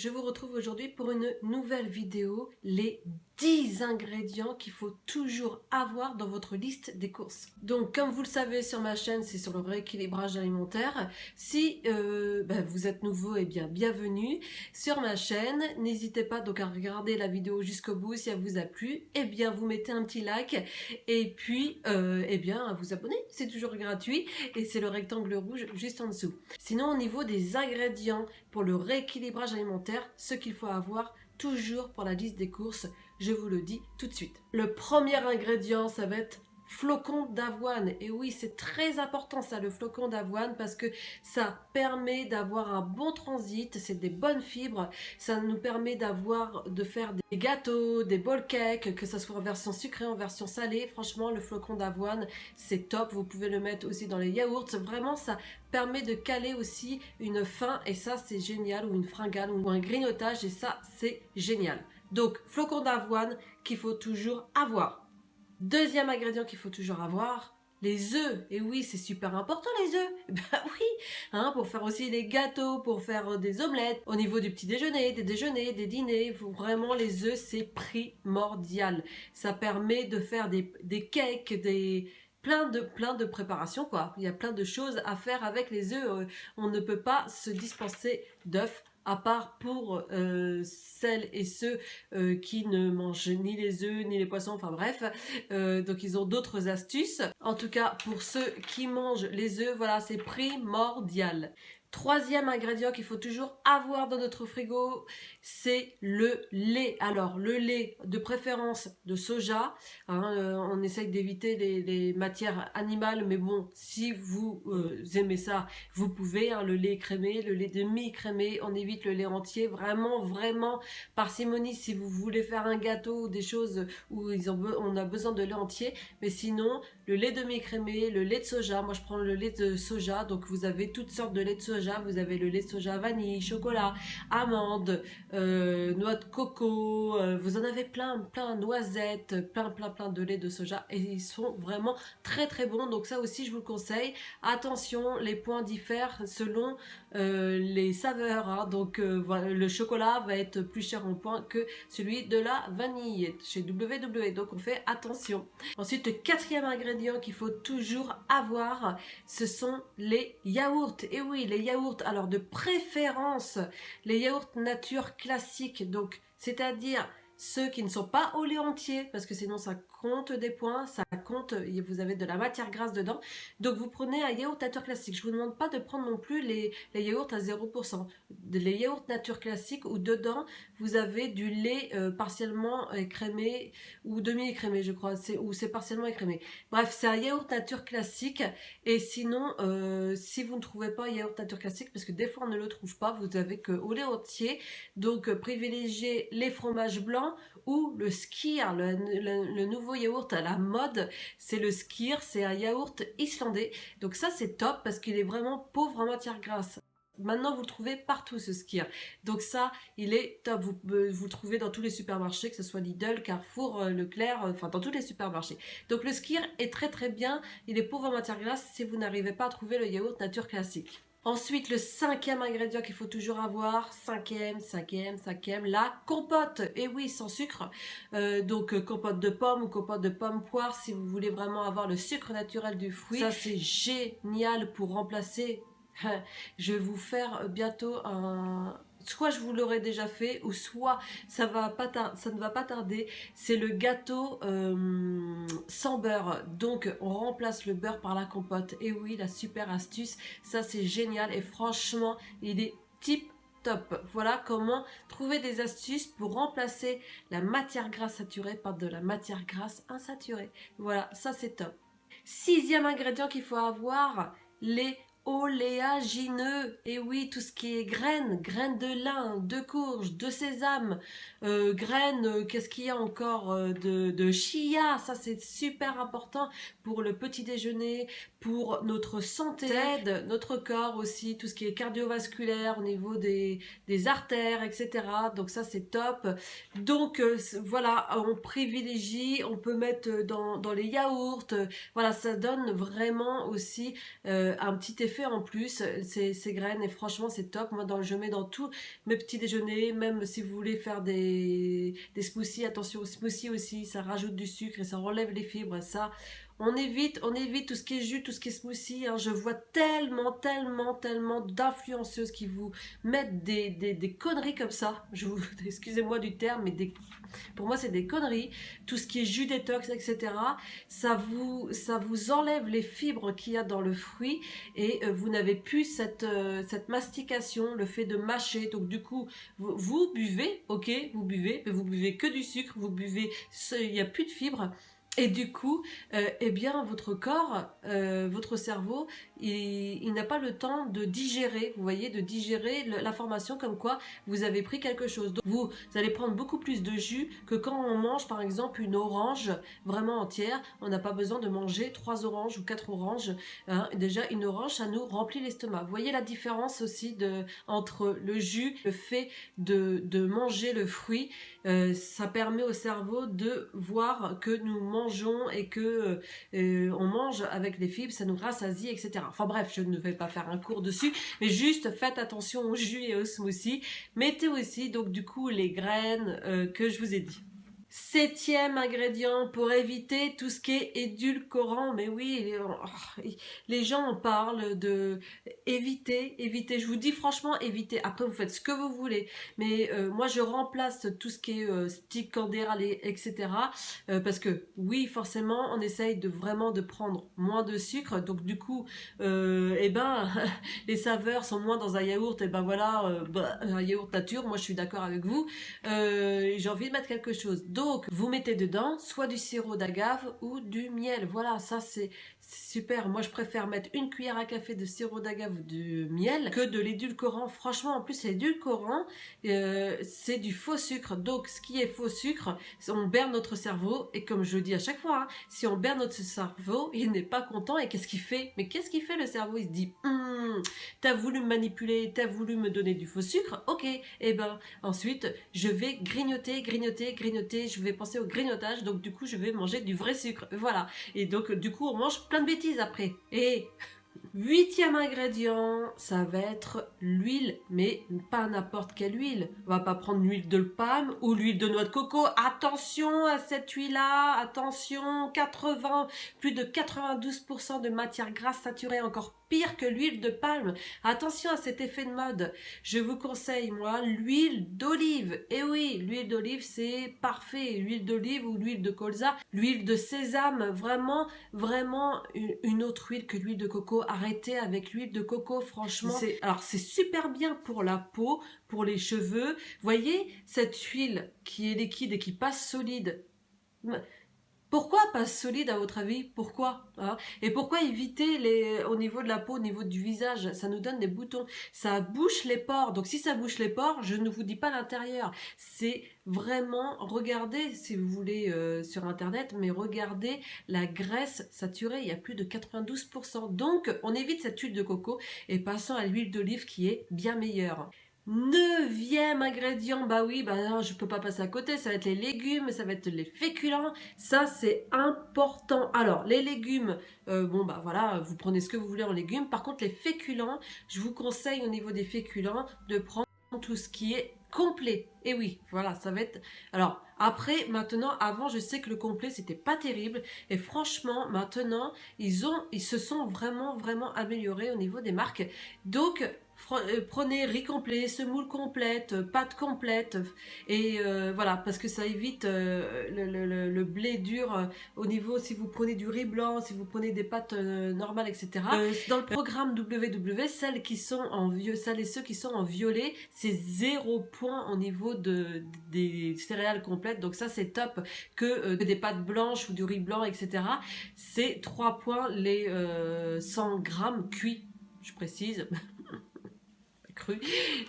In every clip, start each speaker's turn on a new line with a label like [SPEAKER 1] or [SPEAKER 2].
[SPEAKER 1] je vous retrouve aujourd'hui pour une nouvelle vidéo, les 10 ingrédients qu'il faut toujours avoir dans votre liste des courses. Donc comme vous le savez sur ma chaîne, c'est sur le rééquilibrage alimentaire. Si vous êtes nouveau, eh bien bienvenue sur ma chaîne. N'hésitez pas donc à regarder la vidéo jusqu'au bout si elle vous a plu. Eh bien vous mettez un petit like et puis à vous abonner, c'est toujours gratuit et c'est le rectangle rouge juste en dessous. Sinon au niveau des ingrédients pour le rééquilibrage alimentaire, ce qu'il faut avoir toujours pour la liste des courses, je vous le dis tout de suite. Le premier ingrédient, ça va être flocon d'avoine. Et oui, c'est très important ça, le flocon d'avoine, parce que ça permet d'avoir un bon transit, c'est des bonnes fibres, ça nous permet de faire des gâteaux, des bowl cakes, que ça soit en version sucrée, en version salée. Franchement, le flocon d'avoine, c'est top. Vous pouvez le mettre aussi dans les yaourts. Vraiment, ça permet de caler aussi une faim, et ça, c'est génial, ou une fringale, ou un grignotage, et ça, c'est génial. Donc, flocon d'avoine qu'il faut toujours avoir. Deuxième ingrédient qu'il faut toujours avoir, les œufs. Et oui, c'est super important les œufs. Ben oui, pour faire aussi des gâteaux, pour faire des omelettes. Au niveau du petit déjeuner, des déjeuners, des dîners, vraiment les œufs, c'est primordial. Ça permet de faire des cakes, plein de préparations quoi. Il y a plein de choses à faire avec les œufs. On ne peut pas se dispenser d'œufs, à part pour celles et ceux qui ne mangent ni les œufs ni les poissons, enfin bref, donc ils ont d'autres astuces. En tout cas, pour ceux qui mangent les œufs, voilà, c'est primordial. Troisième ingrédient qu'il faut toujours avoir dans notre frigo, c'est le lait. Alors, le lait de préférence de soja. On essaye d'éviter les matières animales, mais bon, si vous aimez ça, vous pouvez. Le lait écrémé, le lait demi-écrémé, on évite le lait entier. Vraiment, vraiment, parcimonie si vous voulez faire un gâteau ou des choses où on a besoin de lait entier. Mais sinon, le lait demi-écrémé, le lait de soja. Moi, je prends le lait de soja. Donc, vous avez toutes sortes de lait de soja. Vous avez le lait de soja vanille, chocolat, amande, noix de coco. Vous en avez plein, noisettes, plein de lait de soja. Et ils sont vraiment très très bons. Donc, ça aussi, je vous le conseille. Attention, les points diffèrent selon les saveurs. Donc, voilà, le chocolat va être plus cher en points que celui de la vanille chez WW. Donc, on fait attention. Ensuite, le quatrième ingrédient qu'il faut toujours avoir, ce sont les yaourts. Et oui, les yaourts, alors de préférence, les yaourts nature classiques, donc c'est-à-dire ceux qui ne sont pas au lait entier, parce que sinon ça compte des points, ça compte, vous avez de la matière grasse dedans. Donc vous prenez un yaourt nature classique. Je vous demande pas de prendre non plus les yaourts à 0%. Les yaourts nature classique où dedans vous avez du lait partiellement écrémé ou demi-écrémé, je crois, ou c'est partiellement écrémé. Bref, c'est un yaourt nature classique. Et sinon, si vous ne trouvez pas un yaourt nature classique, parce que des fois on ne le trouve pas, vous avez que au lait entier. Donc privilégiez les fromages blancs ou le skyr, le nouveau yaourt à la mode, c'est le skyr, c'est un yaourt islandais. Donc ça c'est top parce qu'il est vraiment pauvre en matière grasse. Maintenant, vous le trouvez partout, ce skyr. Donc ça, il est top. Vous le trouvez dans tous les supermarchés, que ce soit Lidl, Carrefour, Leclerc, enfin dans tous les supermarchés. Donc le skyr est très très bien. Il est pauvre en matière grasse si vous n'arrivez pas à trouver le yaourt nature classique. Ensuite, le cinquième ingrédient qu'il faut toujours avoir, cinquième, la compote. Et oui, sans sucre. Donc, compote de pommes ou compote de pommes poire, si vous voulez vraiment avoir le sucre naturel du fruit. Ça, c'est génial pour remplacer. Je vais vous faire bientôt soit je vous l'aurai déjà fait, ou soit ça ne va pas tarder. C'est le gâteau sans beurre. Donc on remplace le beurre par la compote. Et oui, la super astuce, ça c'est génial. Et franchement, il est tip top. Voilà comment trouver des astuces pour remplacer la matière grasse saturée par de la matière grasse insaturée. Voilà, ça c'est top. Sixième ingrédient qu'il faut avoir, les oléagineux. Et oui, tout ce qui est graines de lin, de courge, de sésame, graines, qu'est-ce qu'il y a encore, de chia. Ça c'est super important pour le petit déjeuner, pour notre santé, ça aide notre corps aussi, tout ce qui est cardiovasculaire au niveau des artères, etc. Donc ça c'est top. Donc voilà, on privilégie, on peut mettre dans les yaourts, voilà, ça donne vraiment aussi un petit effet fait en plus ces graines et franchement c'est top. Moi je mets dans tous mes petits déjeuners, même si vous voulez faire des smoothies, attention aux smoothies aussi, ça rajoute du sucre et ça relève les fibres, ça on évite tout ce qui est jus, tout ce qui est smoothie, hein. Je vois tellement d'influenceuses qui vous mettent des conneries comme ça, excusez-moi du terme, mais pour moi c'est des conneries, tout ce qui est jus détox, etc. Ça vous enlève les fibres qu'il y a dans le fruit et vous n'avez plus cette mastication, le fait de mâcher, donc du coup vous buvez, ok, vous buvez, mais vous buvez que du sucre, vous buvez, il n'y a plus de fibres. Et du coup, eh bien, votre corps, votre cerveau, il n'a pas le temps de digérer, vous voyez, de digérer l'information comme quoi vous avez pris quelque chose. Donc, vous allez prendre beaucoup plus de jus que quand on mange, par exemple, une orange vraiment entière. On n'a pas besoin de manger 3 oranges ou 4 oranges. Hein. Déjà, une orange, ça nous remplit l'estomac. Vous voyez la différence aussi entre le jus, le fait de manger le fruit. Ça permet au cerveau de voir que nous mangeons et que on mange avec les fibres, ça nous rassasie, etc. Enfin bref, je ne vais pas faire un cours dessus, mais juste faites attention au jus et au smoothie. Mettez aussi donc du coup les graines que je vous ai dit. 7e ingrédient pour éviter tout ce qui est édulcorant. Mais oui, les gens en parlent de éviter. Je vous dis franchement, évitez. Après, vous faites ce que vous voulez. Mais moi, je remplace tout ce qui est stick, candéral, etc. Parce que oui, forcément, on essaye vraiment de prendre moins de sucre. Donc du coup, eh ben, les saveurs sont moins dans un yaourt. Et ben voilà, un yaourt nature. Moi, je suis d'accord avec vous. J'ai envie de mettre quelque chose. Donc, vous mettez dedans soit du sirop d'agave ou du miel. Voilà, ça c'est super. Moi, je préfère mettre une cuillère à café de sirop d'agave ou de miel que de l'édulcorant. Franchement, en plus, l'édulcorant, c'est du faux sucre. Donc, ce qui est faux sucre, on berne notre cerveau. Et comme je le dis à chaque fois, hein, si on berne notre cerveau, il n'est pas content. Et qu'est-ce qu'il fait? Mais qu'est-ce qu'il fait le cerveau? Il se dit, t'as voulu me manipuler, t'as voulu me donner du faux sucre. Ok, et ben ensuite, je vais grignoter. Je vais penser au grignotage. Donc, du coup, je vais manger du vrai sucre. Voilà. Et donc, du coup, on mange plein de bêtises après. Et 8e ingrédient, ça va être l'huile, mais pas n'importe quelle huile. On va pas prendre l'huile de palme ou l'huile de noix de coco. Attention à cette huile-là, attention, plus de 92% de matière grasse saturée, encore pire que l'huile de palme. Attention à cet effet de mode. Je vous conseille, moi, l'huile d'olive. Et oui, l'huile d'olive, c'est parfait. L'huile d'olive ou l'huile de colza, l'huile de sésame, vraiment une autre huile que l'huile de coco. Arrêtez avec l'huile de coco, franchement. Alors, c'est super bien pour la peau, pour les cheveux. Voyez, cette huile qui est liquide et qui passe solide. Pourquoi passe solide à votre avis? Pourquoi hein? Et pourquoi éviter au niveau de la peau, au niveau du visage? Ça nous donne des boutons, ça bouche les pores. Donc si ça bouche les pores, je ne vous dis pas l'intérieur. C'est vraiment, regardez si vous voulez sur internet, mais regardez la graisse saturée, il y a plus de 92%. Donc on évite cette huile de coco et passons à l'huile d'olive qui est bien meilleure. 9e ingrédient, bah oui, bah non, je peux pas passer à côté, ça va être les légumes, ça va être les féculents, ça c'est important. Alors les légumes, bon bah voilà, vous prenez ce que vous voulez en légumes. Par contre les féculents, je vous conseille au niveau des féculents de prendre tout ce qui est complet. Et oui, voilà, ça va être... Alors, après, maintenant, avant, je sais que le complet, c'était pas terrible. Et franchement, maintenant, ils se sont vraiment améliorés au niveau des marques. Donc, prenez riz complet, semoule complète, pâte complète. Et voilà, parce que ça évite le blé dur au niveau, si vous prenez du riz blanc, si vous prenez des pâtes normales, etc. Dans le programme WW, celles et ceux qui sont en violet, c'est 0 point au niveau des céréales complètes. Donc ça, c'est top que des pâtes blanches ou du riz blanc, etc. C'est 3 points les 100 grammes cuits, je précise. Cru.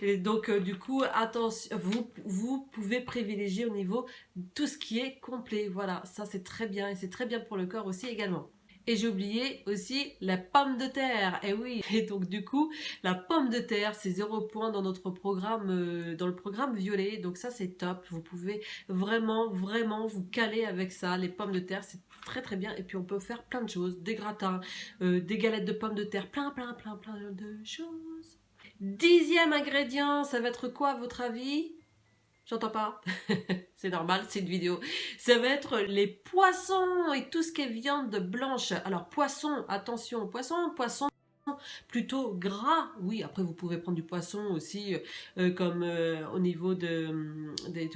[SPEAKER 1] Et donc du coup attention, vous pouvez privilégier au niveau tout ce qui est complet. Voilà, ça c'est très bien et c'est très bien pour le corps aussi également. Et j'ai oublié aussi la pomme de terre. Et oui, et donc du coup, la pomme de terre, c'est 0 point dans notre programme, dans le programme violet. Donc ça, c'est top. Vous pouvez vraiment vous caler avec ça. Les pommes de terre, c'est très très bien. Et puis on peut faire plein de choses. Des gratins, des galettes de pommes de terre, plein de choses. 10e ingrédient, ça va être quoi à votre avis? J'entends pas. C'est normal, c'est une vidéo. Ça va être les poissons et tout ce qui est viande blanche. Alors poisson, attention, poisson plutôt gras. Oui, après vous pouvez prendre du poisson aussi, comme au niveau des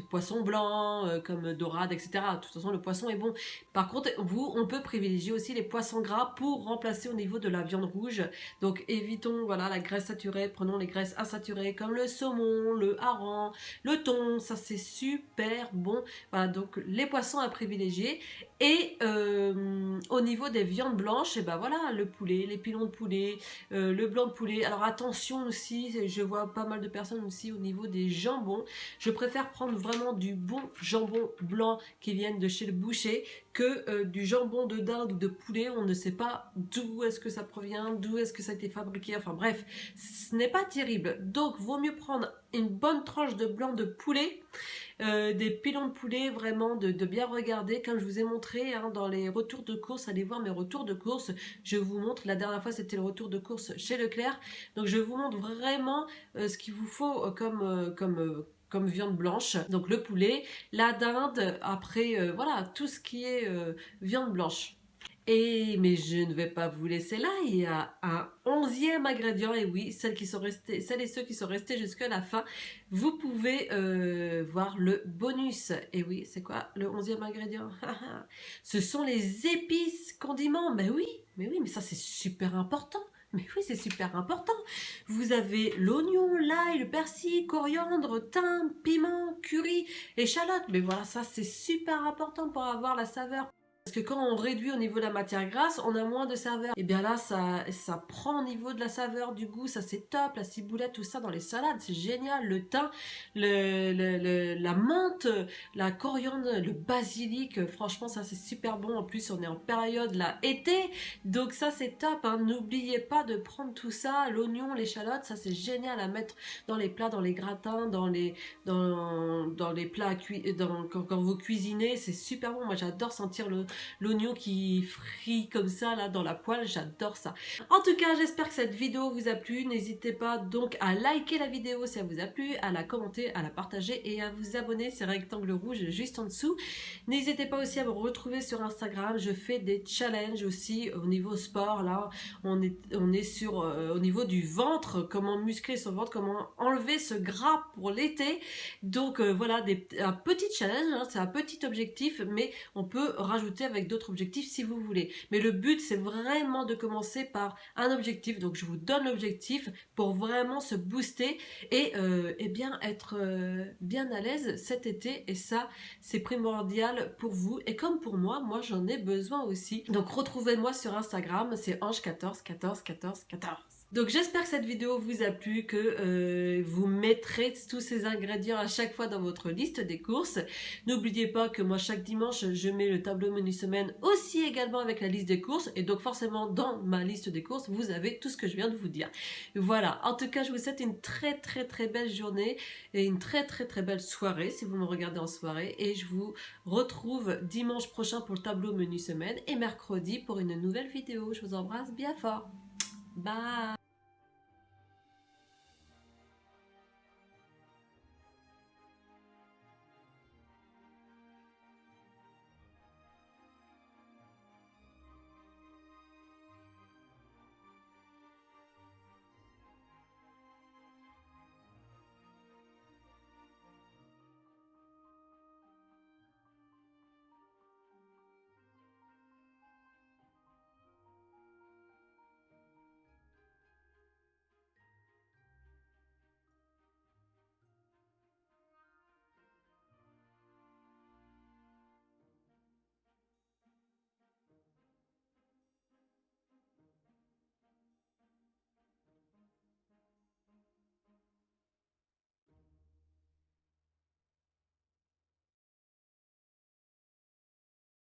[SPEAKER 1] poissons blancs, comme dorade, etc. De toute façon, le poisson est bon. Par contre, on peut privilégier aussi les poissons gras pour remplacer au niveau de la viande rouge. Donc évitons voilà, la graisse saturée, prenons les graisses insaturées comme le saumon, le hareng, le thon, ça c'est super bon. Voilà, donc les poissons à privilégier. Et au niveau des viandes blanches, et ben voilà, le poulet, les pilons de poulet, le blanc de poulet. Alors attention aussi, je vois pas mal de personnes aussi au niveau des jambons. Je préfère prendre vraiment du bon jambon blanc qui viennent de chez le boucher que du jambon de dinde ou de poulet. On ne sait pas d'où est-ce que ça provient, d'où est-ce que ça a été fabriqué. Enfin bref, ce n'est pas terrible. Donc vaut mieux prendre une bonne tranche de blanc de poulet. Des pilons de poulet, vraiment de bien regarder, comme je vous ai montré hein, dans les retours de course. Allez voir mes retours de course, je vous montre, la dernière fois c'était le retour de course chez Leclerc, donc je vous montre vraiment ce qu'il vous faut comme viande blanche, donc le poulet, la dinde, après voilà, tout ce qui est viande blanche. Mais je ne vais pas vous laisser là, il y a un 11e ingrédient, et oui, celles et ceux qui sont restés jusqu'à la fin, vous pouvez voir le bonus. Et oui, c'est quoi le 11e ingrédient? Ce sont les épices condiments, mais oui, mais ça c'est super important. Mais oui, c'est super important. Vous avez l'oignon, l'ail, le persil, coriandre, thym, piment, curry, échalote. Mais voilà, ça c'est super important pour avoir la saveur. Parce que quand on réduit au niveau de la matière grasse, on a moins de saveur. Et bien là, ça prend au niveau de la saveur, du goût, ça c'est top. La ciboulette, tout ça dans les salades, c'est génial. Le thym, la menthe, la coriandre, le basilic, franchement ça c'est super bon. En plus on est en période là, été, donc ça c'est top. Hein. N'oubliez pas de prendre tout ça, l'oignon, l'échalote, ça c'est génial à mettre dans les plats, dans les gratins, dans les plats quand vous cuisinez, c'est super bon. Moi j'adore sentir l'oignon qui frit comme ça là dans la poêle, j'adore ça. En tout cas, j'espère que cette vidéo vous a plu. N'hésitez pas donc à liker la vidéo si elle vous a plu, à la commenter, à la partager et à vous abonner, c'est rectangle rouge juste en dessous. N'hésitez pas aussi à me retrouver sur Instagram, je fais des challenges aussi au niveau sport. Là, on est sur au niveau du ventre, comment muscler son ventre, comment enlever ce gras pour l'été. Donc voilà, un petit challenge, hein, c'est un petit objectif, mais on peut rajouter avec d'autres objectifs si vous voulez. Mais le but, c'est vraiment de commencer par un objectif. Donc je vous donne l'objectif pour vraiment se booster et bien être bien à l'aise cet été. Et ça, c'est primordial pour vous. Et comme pour moi j'en ai besoin aussi. Donc retrouvez-moi sur Instagram, c'est Ange14141414. Donc j'espère que cette vidéo vous a plu, que vous mettrez tous ces ingrédients à chaque fois dans votre liste des courses. N'oubliez pas que moi chaque dimanche je mets le tableau menu semaine aussi également avec la liste des courses, et donc forcément dans ma liste des courses vous avez tout ce que je viens de vous dire. Voilà, en tout cas je vous souhaite une très belle journée et une très belle soirée si vous me regardez en soirée, et je vous retrouve dimanche prochain pour le tableau menu semaine et mercredi pour une nouvelle vidéo. Je vous embrasse bien fort. Bye.